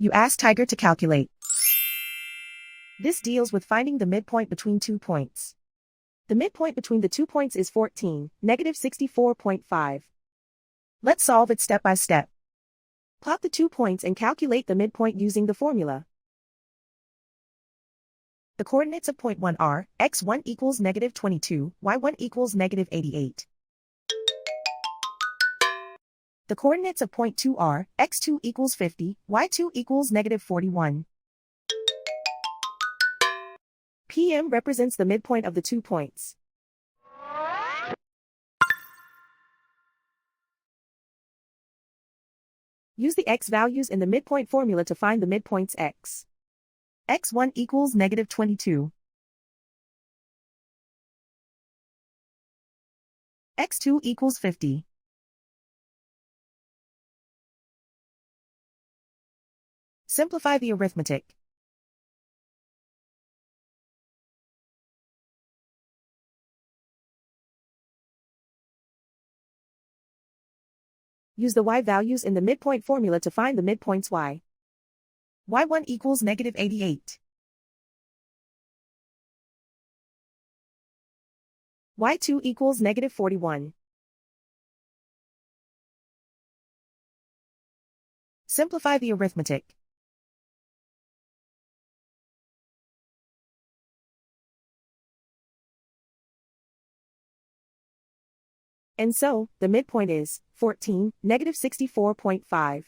You ask Tiger to calculate. This deals with finding the midpoint between 2 points. The midpoint between the 2 points is 14, negative 64.5. Let's solve it step by step. Plot the 2 points and calculate the midpoint using the formula. The coordinates of point 1 are, x1 equals negative 22, y1 equals negative 88. The coordinates of point 2 are, x2 equals 50, y2 equals negative 41. PM represents the midpoint of the 2 points. Use the x values in the midpoint formula to find the midpoints x. x1 equals negative 22. x2 equals 50. Simplify the arithmetic. Use the y values in the midpoint formula to find the midpoints y. y1 equals negative 88. y2 equals negative 41. Simplify the arithmetic. And so, the midpoint is 14, negative 64.5.